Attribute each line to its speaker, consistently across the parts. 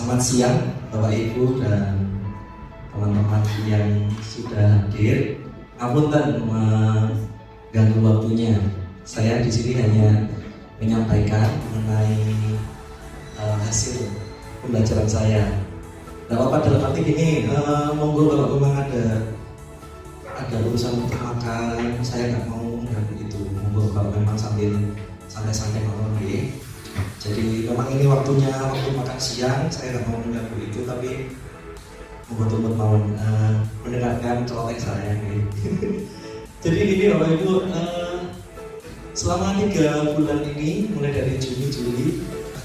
Speaker 1: Selamat siang Bapak Ibu dan teman-teman yang sudah hadir. Apunten mengganggu waktunya. Saya di sini hanya menyampaikan mengenai hasil pembelajaran saya. Nah, Bapak dalam arti gini, monggo kalau memang ada urusan untuk makan, saya nggak mau mengganggu itu. Monggo kalau memang sambil santai-santai malam ini. Jadi memang ini waktu makan siang, saya nggak mau mengganggu itu, tapi membuat mau mendengarkan celoteh saya. Jadi ini Bapak Ibu, selama 3 bulan ini, mulai dari Juni, Juli,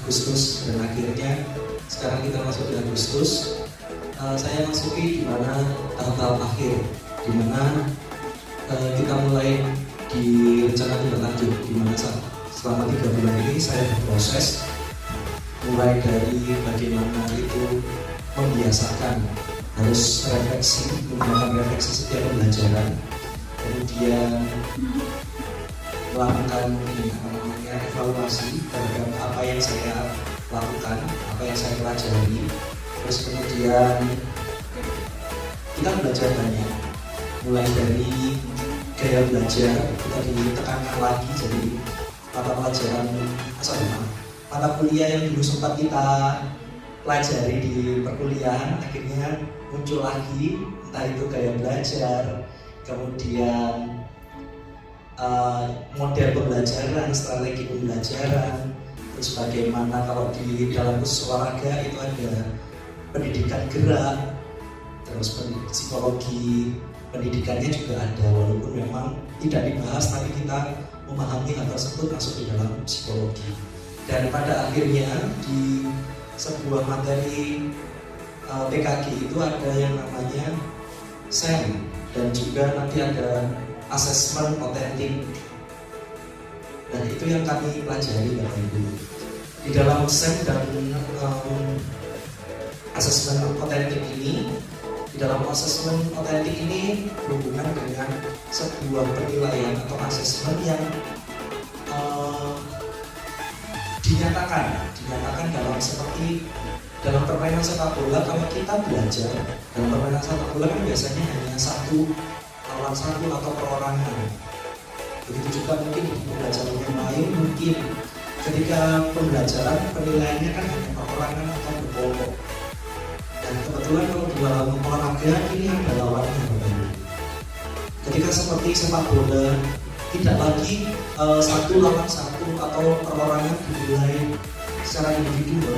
Speaker 1: Agustus, dan akhirnya sekarang kita masuk di Agustus, saya masuki di mana tahap akhir, di mana kita mulai di rencana tindak lanjut, di mana selama 3 bulan ini saya berproses mulai dari bagaimana itu membiasakan harus refleksi, menggunakan refleksi setiap pembelajaran, kemudian melakukan evaluasi terhadap apa yang saya lakukan, apa yang saya pelajari, terus kemudian kita belajar banyak, mulai dari gaya belajar kita ditekankan lagi, jadi mata kuliah yang dulu sempat kita pelajari di perkuliahan akhirnya muncul lagi, entah itu gaya belajar, kemudian model pembelajaran, strategi pembelajaran, terus bagaimana kalau di dalam khusus olahraga itu ada pendidikan gerak, terus psikologi pendidikannya juga ada, walaupun memang tidak dibahas tapi kita memahami hal tersebut masuk di dalam psikologi. Dan pada akhirnya di sebuah materi PKG itu ada yang namanya SEM, dan juga nanti ada asesmen otentik. Dan itu yang kami pelajari Bapak Ibu. Di dalam SEM dan asesmen otentik ini, di dalam asesmen otentik ini berhubungan dengan sebuah penilaian atau asesmen yang dinyatakan dalam seperti dalam permainan sepak bola. Kalau kita belajar dalam permainan sepak bola kan biasanya hanya 1 lawan 1 atau perorangan. Begitu juga mungkin di pembelajaran yang lain, mungkin ketika pembelajaran penilaiannya kan hanya perorangan atau berkelompok. Dan kebetulan kalau di dalam olahraga ini ada lawannya. Ketika seperti sepak bola tidak lagi 1 lawan 1 atau perorangan dinilai secara individu,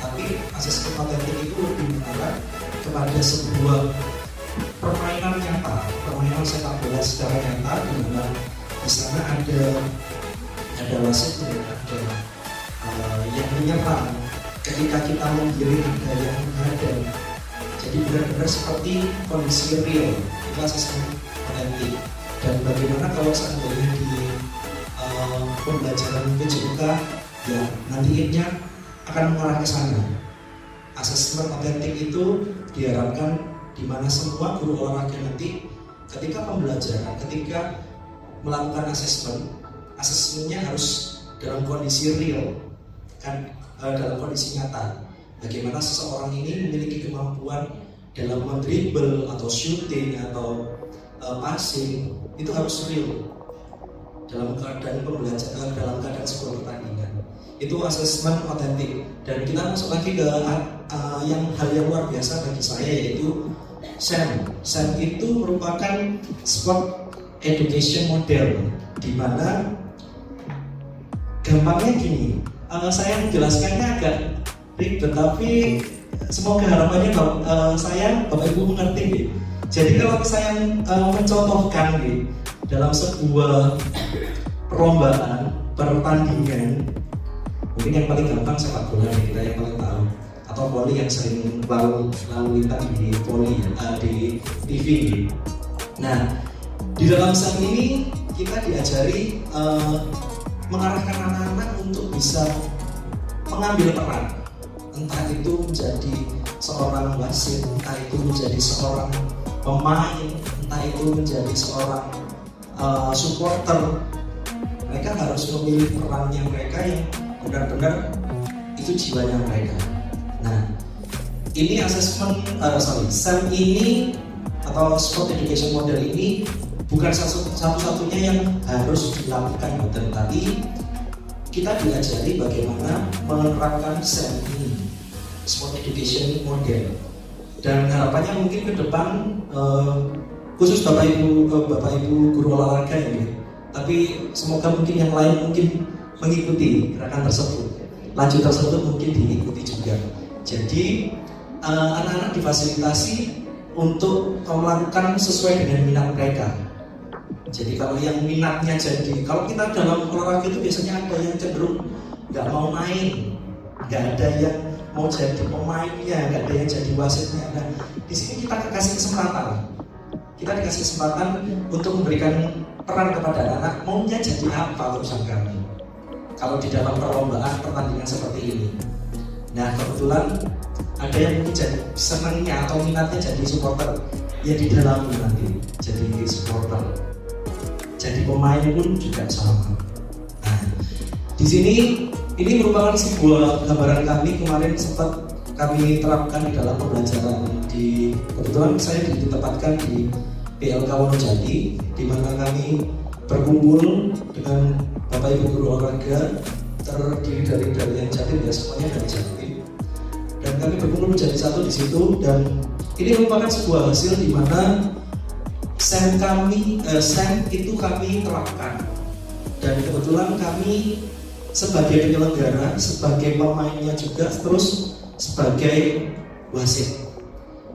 Speaker 1: tapi asesmen otentik itu lebih mengarah kepada sebuah permainan nyata, permainan sepak bola secara nyata, di mana di sana ada wasit, ada yang menyerang. Ketika kita menggiring ada yang menghadang. Jadi benar-benar seperti kondisi real, itu asesmen otentik. Dan bagaimana kalau seandainya di pembelajaran PJUK ya nantinya akan mengarah ke sana. Asesmen otentik itu diharapkan di mana semua guru olahraga nanti ketika pembelajaran, ketika melakukan asesmennya harus dalam kondisi real, kan, dalam kondisi nyata. Bagaimana seseorang ini memiliki kemampuan dalam mendribble atau shooting atau passing, itu harus real dalam keadaan pembelajaran, dalam keadaan sebuah pertandingan. Itu asesmen otentik. Dan kita masuk lagi ke hal yang luar biasa bagi saya, yaitu SEM. SEM itu merupakan sport education model, di mana gampangnya gini, saya menjelaskannya agak ribet, tapi semoga harapannya Bapak Ibu mengerti nih. Jadi kalau saya mencontohkan nih, dalam sebuah perlombaan, pertandingan, mungkin yang paling gampang sepak bola kita yang paling tahu, atau voli yang sering lalu lintas di voli di TV. Nah, di dalam SEM ini kita diajari mengarahkan anak-anak untuk bisa mengambil peran, entah itu menjadi seorang wasit, entah itu menjadi seorang pemain, entah itu menjadi seorang supporter. Mereka harus memilih perannya mereka yang benar-benar itu jiwanya mereka. Nah, ini SEM ini atau sport education model ini bukan satu-satunya yang harus dilakukan, tetapi kita diajari bagaimana menerapkan SEM ini, sport education model. Dan harapannya mungkin ke depan khusus Bapak Ibu guru olahraga ini, tapi semoga mungkin yang lain mungkin mengikuti gerakan tersebut, laju tersebut mungkin diikuti juga. Jadi anak-anak difasilitasi untuk melakukan sesuai dengan minat mereka. Jadi kalau yang minatnya kalau kita dalam olahraga itu biasanya ada yang cenderung nggak mau main, nggak ada yang mau jadi pemainnya, nggak ada yang jadi wasitnya. Nah, di sini kita dikasih kesempatan untuk memberikan peran kepada anak-anak, maunya jadi apa urusan kami kalau di dalam pertandingan seperti ini. Nah, kebetulan ada yang jadi senangnya atau minatnya jadi supporter, ya di dalam nanti jadi supporter, jadi pemain pun juga sama. Nah, di sini ini merupakan sebuah gambaran kami kemarin sempat kami terapkan di dalam pembelajaran kebetulan saya ditempatkan di PLK Wonojati, di mana kami berkumpul dengan Bapak Ibu guru olahraga terdiri dari yang Jatim, ya semuanya dari Jatim, dan kami berkumpul menjadi satu di situ. Dan ini merupakan sebuah hasil di mana SEM itu kami terapkan, dan kebetulan kami sebagai penyelenggara, sebagai pemainnya juga, terus sebagai wasit.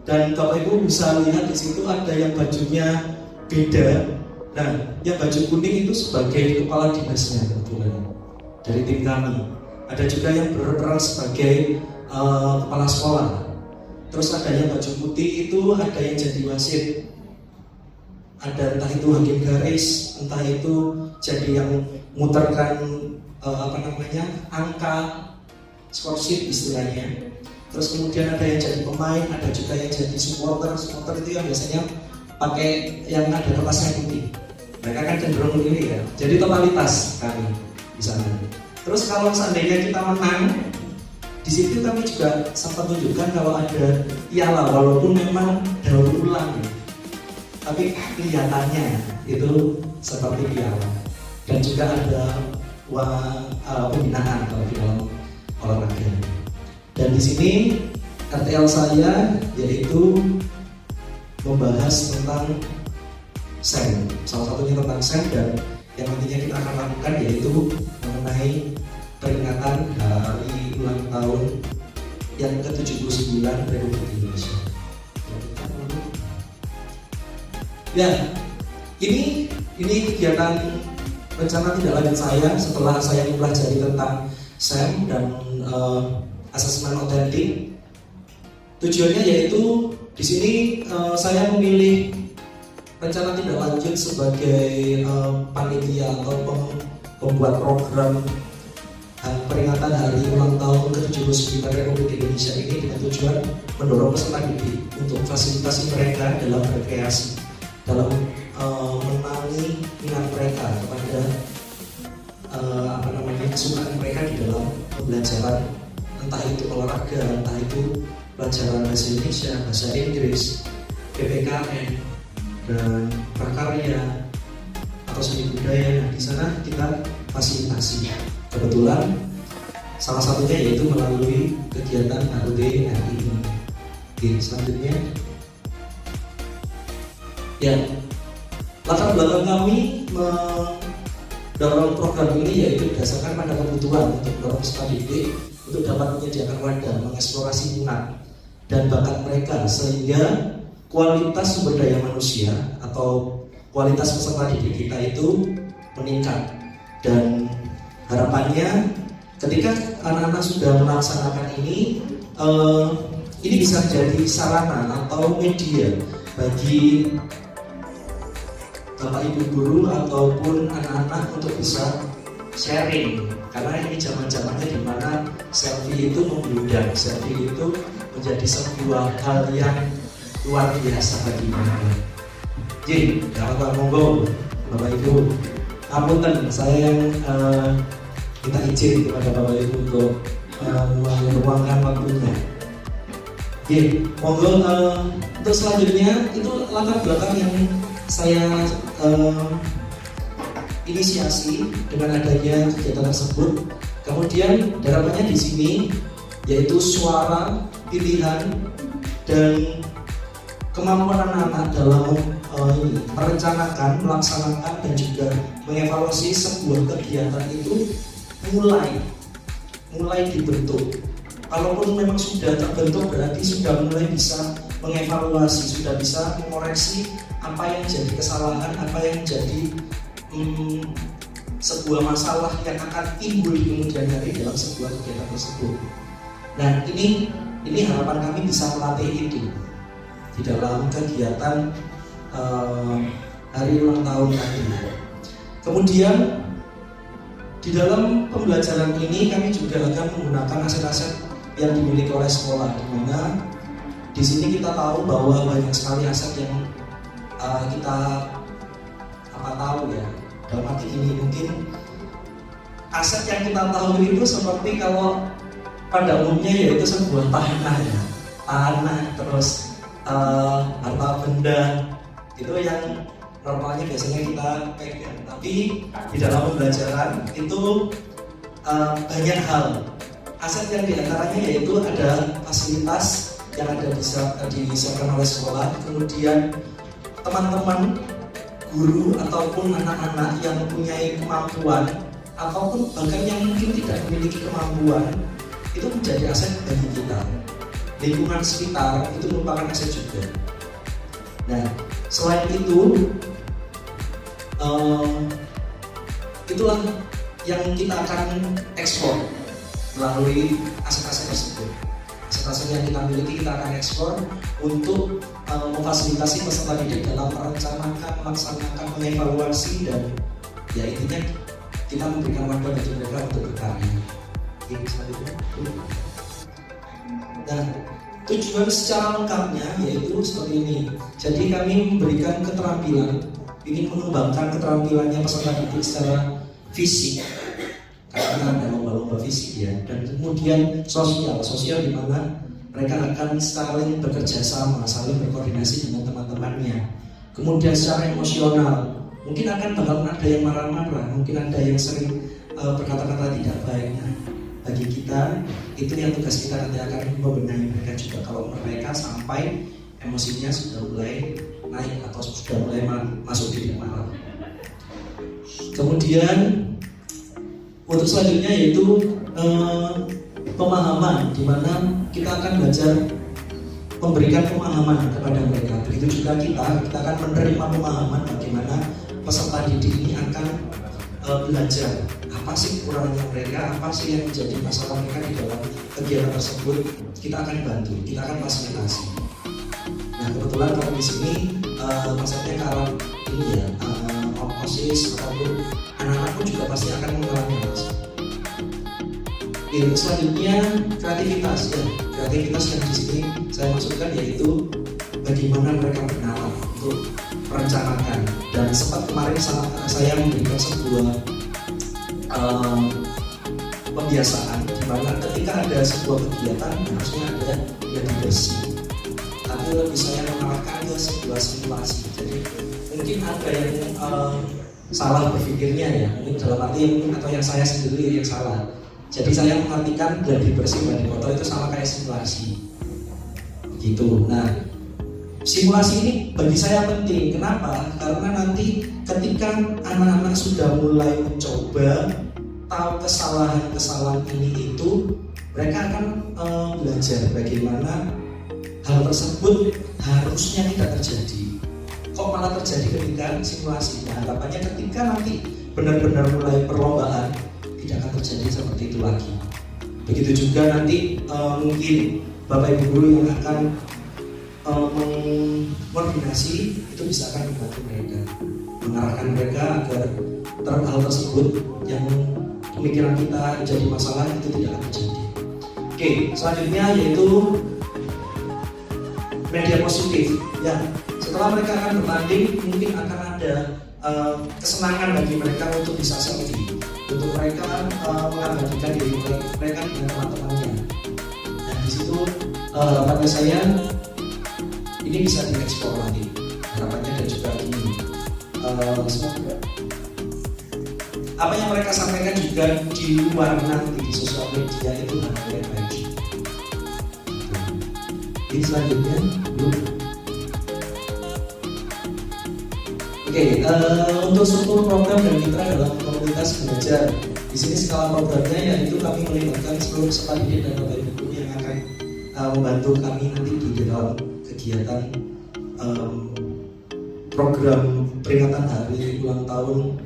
Speaker 1: Dan Bapak Ibu bisa lihat di situ ada yang bajunya beda. Nah, yang baju kuning itu sebagai kepala dinasnya kebetulan dari tim kami. Ada juga yang berperan sebagai kepala sekolah. Terus ada yang baju putih itu ada yang jadi wasit. Ada entah itu hakim garis, entah itu jadi yang muterkan angka scoresheet istilahnya. Terus kemudian ada yang jadi pemain, ada juga yang jadi supporter. Supporter itu yang biasanya pakai yang ada kertasnya putih. Mereka kan cenderung ini ya. Jadi totalitas kami di sana. Terus kalau seandainya kita menang, di situ kami juga sempat tunjukkan kalau ada piala, walaupun memang daur ulang, tapi kelihatannya itu seperti piala. Dan juga ada pembinaan kalau di dalam olahraga. Dan di sini RTL saya yaitu membahas tentang SEM, salah satunya tentang SEM, dan yang nantinya kita akan lakukan yaitu mengenai peringatan hari ulang tahun yang ke-79 Republik Indonesia. Ya, ini kegiatan rencana tidak lanjut saya setelah saya mempelajari tentang SEM dan asesmen otentik. Tujuannya yaitu di sini saya memilih rencana tidak lanjut sebagai panitia atau pembuat program peringatan hari ulang tahun ke-79 Republik Indonesia ini dengan tujuan mendorong peserta didik untuk fasilitasi mereka dalam rekreasi, dalam menangi minat mereka kepada kesukaan mereka di dalam pembelajaran, entah itu olahraga, entah itu pelajaran bahasa Indonesia, bahasa Inggris, PPKN, dan prakarya atau seni budaya. Nah, di sana kita fasilitasi. Kebetulan salah satunya yaitu melalui kegiatan HUT hari ini. Oke, selanjutnya. Ya, latar belakang kami mendorong program ini yaitu berdasarkan pada kebutuhan untuk mendorong peserta didik untuk dapat menyediakan wadah mengeksplorasi minat dan bakat mereka sehingga kualitas sumber daya manusia atau kualitas peserta didik kita itu meningkat. Dan harapannya ketika anak-anak sudah melaksanakan ini bisa menjadi sarana atau media bagi Bapak Ibu guru ataupun anak-anak untuk bisa sharing, karena ini zaman-zamannya di mana selfie itu membludak, selfie itu menjadi sebuah hal yang luar biasa bagi mereka. Jadi, kalau monggo Bapak Ibu, apunten saya yang minta izin kepada Bapak Ibu untuk meluangkan waktunya. Oke, monggo untuk selanjutnya itu latar belakang yang saya inisiasi dengan adanya kegiatan tersebut. Kemudian harapannya di sini yaitu suara, pilihan, dan kemampuan anak-anak dalam merencanakan, melaksanakan, dan juga mengevaluasi sebuah kegiatan itu mulai dibentuk. Kalaupun memang sudah terbentuk berarti sudah mulai bisa mengevaluasi, sudah bisa mengoreksi apa yang jadi kesalahan, apa yang jadi sebuah masalah yang akan timbul di kemudian hari dalam sebuah kegiatan tersebut. Nah, ini harapan kami bisa melatih itu di dalam kegiatan hari ulang tahun tadi. Kemudian di dalam pembelajaran ini kami juga akan menggunakan aset-aset yang dimiliki oleh sekolah, di mana di sini kita tahu bahwa banyak sekali aset yang kita tahu ya. Dalam arti ini mungkin aset yang kita tahu itu seperti kalau pada umumnya yaitu sebuah tanah ya, terus harta benda itu yang normalnya biasanya kita pegang. Tapi di dalam pembelajaran itu banyak hal. Aset yang diantaranya yaitu ada fasilitas yang ada disiapkan oleh sekolah, kemudian teman-teman, guru ataupun anak-anak yang mempunyai kemampuan ataupun bahkan yang mungkin tidak memiliki kemampuan itu menjadi aset bagi kita. Lingkungan sekitar itu merupakan aset juga. Nah, selain itu itulah yang kita akan ekspor melalui aset-aset tersebut. Aset-aset yang kita miliki kita akan ekspor untuk memfasilitasi peserta didik dalam merencanakan, melaksanakan, mengevaluasi, dan ya intinya kita memberikan wadah bagi mereka untuk berkarya. Nah, tujuan secara lengkapnya yaitu seperti ini. Jadi kami memberikan keterampilan, ingin mengembangkan keterampilannya peserta didik secara fisik, karena ada lomba-lomba fisik ya, dan kemudian sosial di mana mereka akan saling bekerja sama, saling berkoordinasi dengan teman-temannya. Kemudian secara emosional, mungkin akan ada yang marah-marah, mungkin ada yang sering berkata-kata tidak baik. Nah, bagi kita itu yang tugas kita nanti akan membenahi mereka juga kalau mereka sampai emosinya sudah mulai naik atau sudah mulai masuk titik marah. Kemudian untuk selanjutnya yaitu pemahaman, di mana kita akan belajar memberikan pemahaman kepada mereka. Begitu juga kita akan menerima pemahaman bagaimana peserta didik ini akan belajar apa sih kekurangannya mereka, apa sih yang menjadi masalah mereka di dalam kegiatan tersebut. Kita akan bantu, kita akan fasilitasi. Nah, kebetulan kalau di sini konsepnya kalau ini ya, OSIS ataupun anak-anak pun juga pasti akan mengalami hal tersebut. Selanjutnya kreativitas ya. Kreativitas yang di sini saya maksudkan yaitu bagaimana mereka bernalar untuk merencanakan. Dan sempat kemarin saya memberikan sebuah pembiasaan di mana ketika ada sebuah kegiatan harusnya ada delegasi. Tapi lebih saya mengarahkan ke sebuah simulasi. Jadi mungkin ada yang salah berpikirnya ya, mungkin dalam arti atau yang saya sendiri yang salah. Jadi saya mengartikan gladi bersih gladi kotor itu sama kayak simulasi gitu. Nah, simulasi ini bagi saya penting. Kenapa? Karena nanti ketika anak-anak sudah mulai mencoba tahu kesalahan-kesalahan ini itu, mereka akan belajar bagaimana hal tersebut harusnya tidak terjadi. Kok malah terjadi ketika simulasi? Nah, harapannya ketika nanti benar-benar mulai perlombaan tidak akan terjadi seperti itu lagi. Begitu juga nanti mungkin Bapak Ibu guru yang akan mengkoordinasi itu bisa akan membantu mereka, mengarahkan mereka agar hal tersebut yang pemikiran kita jadi masalah itu tidak akan terjadi. Oke, selanjutnya yaitu media positif. Ya, setelah mereka akan bertanding, mungkin akan ada kesenangan bagi mereka untuk bisa selfie, untuk mereka mengabadikan diri mereka dengan teman-temannya. Dan di di situ harapannya saya ini bisa diekspor lagi harapannya, dan juga ini semoga apa yang mereka sampaikan juga di luar nanti di sosial media itu hal yang baik. Ini selanjutnya, untuk struktur program dan mitra dalam komunitas belajar. Di sini skala programnya yaitu kami melibatkan seluruh peserta didik dan bapak ibu yang akan membantu kami nanti di dalam kegiatan program peringatan hari ulang tahun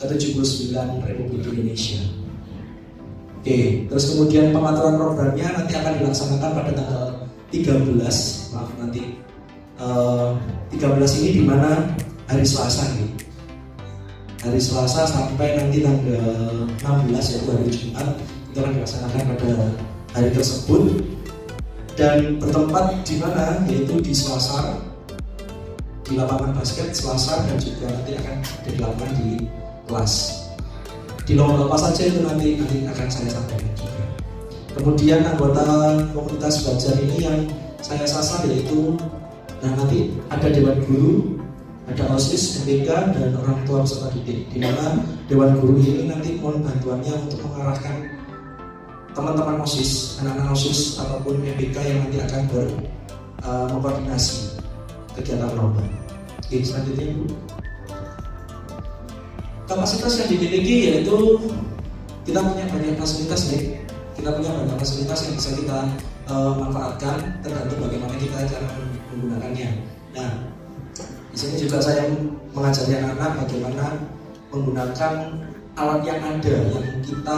Speaker 1: ke-79 Republik Indonesia. Terus kemudian pengaturan programnya nanti akan dilaksanakan pada tanggal 13 ini di mana hari Selasa nih. Hari Selasa sampai nanti tanggal 16 yaitu hari Jumat itu akan dilaksanakan pada hari tersebut dan bertempat di mana yaitu di Selasar, di lapangan basket Selasar, dan juga nanti akan dilakukan di kelas. Di lomba apa saja itu nanti akan saya sampaikan juga. Kemudian anggota komunitas belajar ini yang saya sasar yaitu nanti ada dewan guru, ada OSIS, MPK, dan orang tua peserta didik. Di mana dewan guru ini nanti mohon bantuannya untuk mengarahkan teman-teman OSIS, anak-anak OSIS ataupun MPK yang nanti akan mengkoordinasi kegiatan lomba. Selanjutnya Bu. Kapasitas yang dimiliki yaitu kita punya banyak fasilitas nih. Kita punya banyak fasilitas yang bisa kita manfaatkan tergantung bagaimana kita cara menggunakannya. Nah, di sini juga saya mengajari anak-anak bagaimana menggunakan alat yang ada yang kita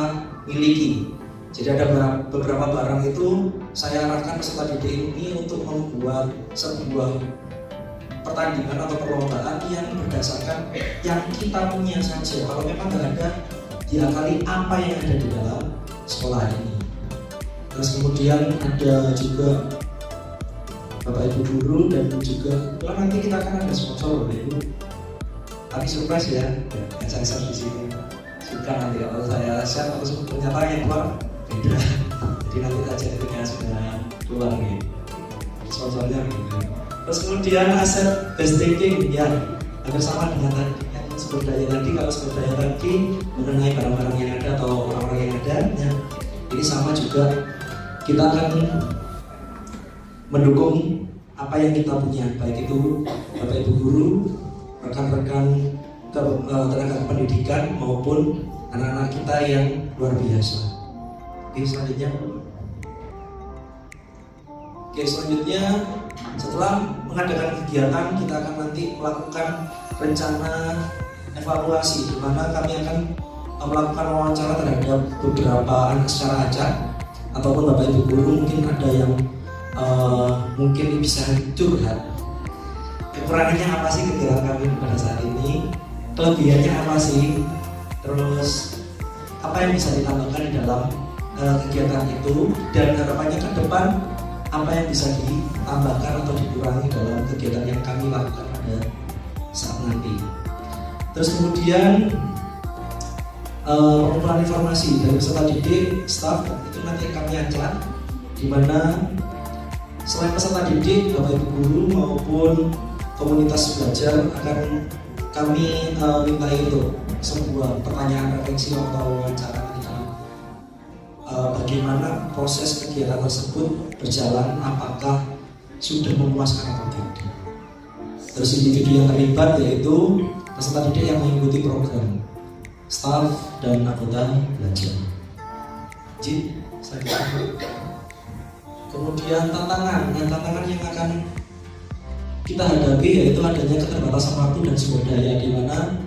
Speaker 1: miliki. Jadi ada beberapa barang itu saya arahkan peserta didik ini untuk membuat sebuah pertandingan atau perlombaan yang berdasarkan yang kita punya saja. Kalau memang nggak ada, diakali apa yang ada di dalam sekolah ini. Terus kemudian ada juga Bapak Ibu guru dan juga nanti kita akan ada sponsor Bapak Ibu. Tapi surprise ya, saya share di sini. Suka nanti kalau saya share atau ternyata yang keluar beda. Jadi nanti saja ketika sudah keluar nih sponsornya gitu. Terus kemudian aset best thinking ya, hampir sama dengan tadi yang sumber daya tadi. Kalau sumber daya tadi mengenai barang-barang yang ada atau orang-orang yang ada ya, ini sama juga. Kita akan mendukung apa yang kita punya, baik itu Bapak Ibu guru, rekan-rekan tenaga pendidikan maupun anak-anak kita yang luar biasa. Selanjutnya setelah mengadakan kegiatan kita akan nanti melakukan rencana evaluasi, di mana kami akan melakukan wawancara terhadap beberapa anak secara acak ataupun Bapak Ibu guru. Mungkin ada yang mungkin bisa curhat kekurangannya apa sih kegiatan kami pada saat ini, kelebihannya apa sih, terus apa yang bisa ditambahkan di dalam kegiatan itu, dan harapannya ke depan apa yang bisa ditambahkan atau dikurangi dalam kegiatan yang kami lakukan pada saat nanti. Terus kemudian pengumpulan informasi dari peserta didik, staff itu nanti kami ajak, di mana selain peserta didik, Bapak Ibu guru maupun komunitas belajar akan kami minta itu sebuah pertanyaan refleksi atau wawancara kita bagaimana proses kegiatan tersebut berjalan, apakah sudah memuaskan atau tidak. Terus individu yang terlibat yaitu peserta didik yang mengikuti program, staf dan anggota belajar. Kemudian tantangan yang akan kita hadapi yaitu adanya keterbatasan waktu dan sumber daya, di mana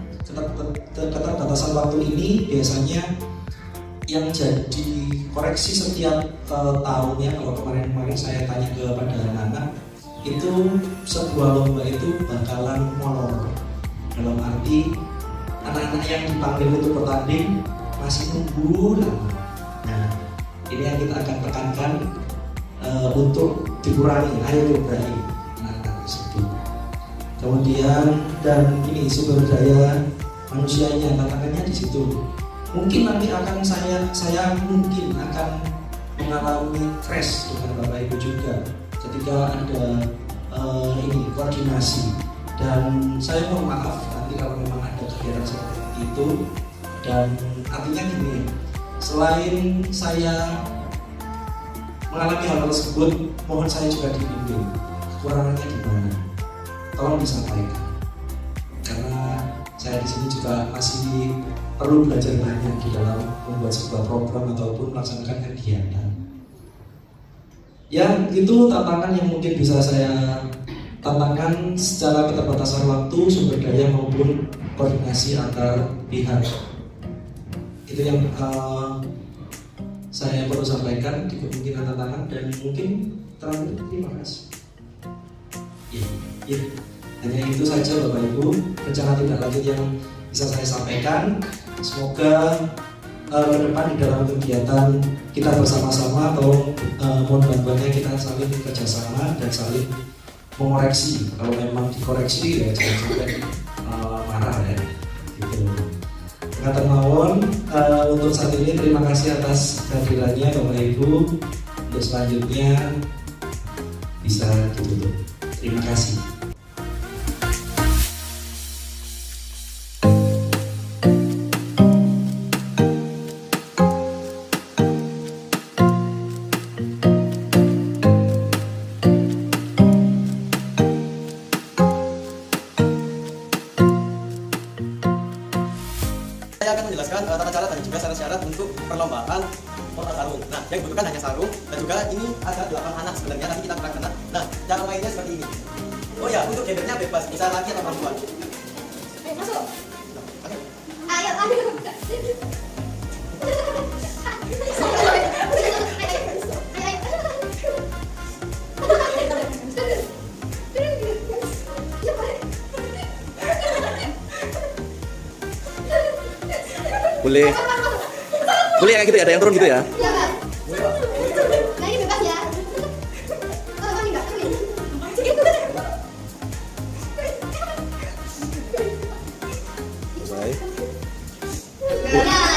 Speaker 1: keterbatasan waktu ini biasanya yang jadi koreksi setiap tahunnya. Kalau kemarin saya tanya kepada anak-anak, itu sebuah lomba itu bakalan molor, dalam arti anak-anak yang dipanggil untuk bertanding masih nunggu lama. Nah, ini yang kita akan tekankan untuk dikurangi, ayo dikurangi anak-anak tersebut. Kemudian dan ini sumber daya manusianya, tantangannya di situ. Mungkin nanti akan saya mungkin akan mengalami crash dengan Bapak Ibu juga ketika ada ini koordinasi. Dan saya mohon maaf nanti kalau memang ada kegiatan seperti itu. Dan artinya gini, selain saya mengalami hal tersebut, mohon saya juga dibimbing kekurangannya di mana. Tolong disampaikan. Karena saya di sini juga masih perlu belajar banyak di dalam membuat sebuah program ataupun melaksanakan kegiatan. Ya, itu tantangan yang mungkin bisa saya tantangan secara keterbatasan waktu, sumber daya maupun koordinasi antar pihak. Itu yang saya perlu sampaikan di kemungkinan tantangan. Dan mungkin terakhir, terima kasih. Ya, hanya itu saja Bapak Ibu rencana tindak lanjut yang bisa saya sampaikan. Semoga ke depan di dalam kegiatan kita bersama-sama atau mohon bantuannya kita saling kerjasama dan saling mengoreksi. Kalau memang dikoreksi ya jangan sampai marah ya. Gitu. Ngatur mawon untuk saat ini terima kasih atas kehadirannya Bapak Ibu. Untuk selanjutnya bisa ditutup. Terima kasih.
Speaker 2: Saya akan menjelaskan tata cara dan juga syarat-syarat untuk perlombaan portal sarung. Nah, yang dibutuhkan hanya sarung dan juga ini ada 8 anak sebenarnya, nanti kita kurangkan. Nah, cara mainnya seperti ini. Oh ya, untuk gendernya bebas, bisa laki atau perempuan.
Speaker 3: Masuk.
Speaker 2: Oke.
Speaker 3: Ayo, ayo.
Speaker 2: Boleh. Boleh kayak gitu ya, ada yang turun gitu ya.
Speaker 3: Iya, Pak. Nah, ini bebas ya. Oh, ini enggak.
Speaker 2: Baik.
Speaker 3: Ya.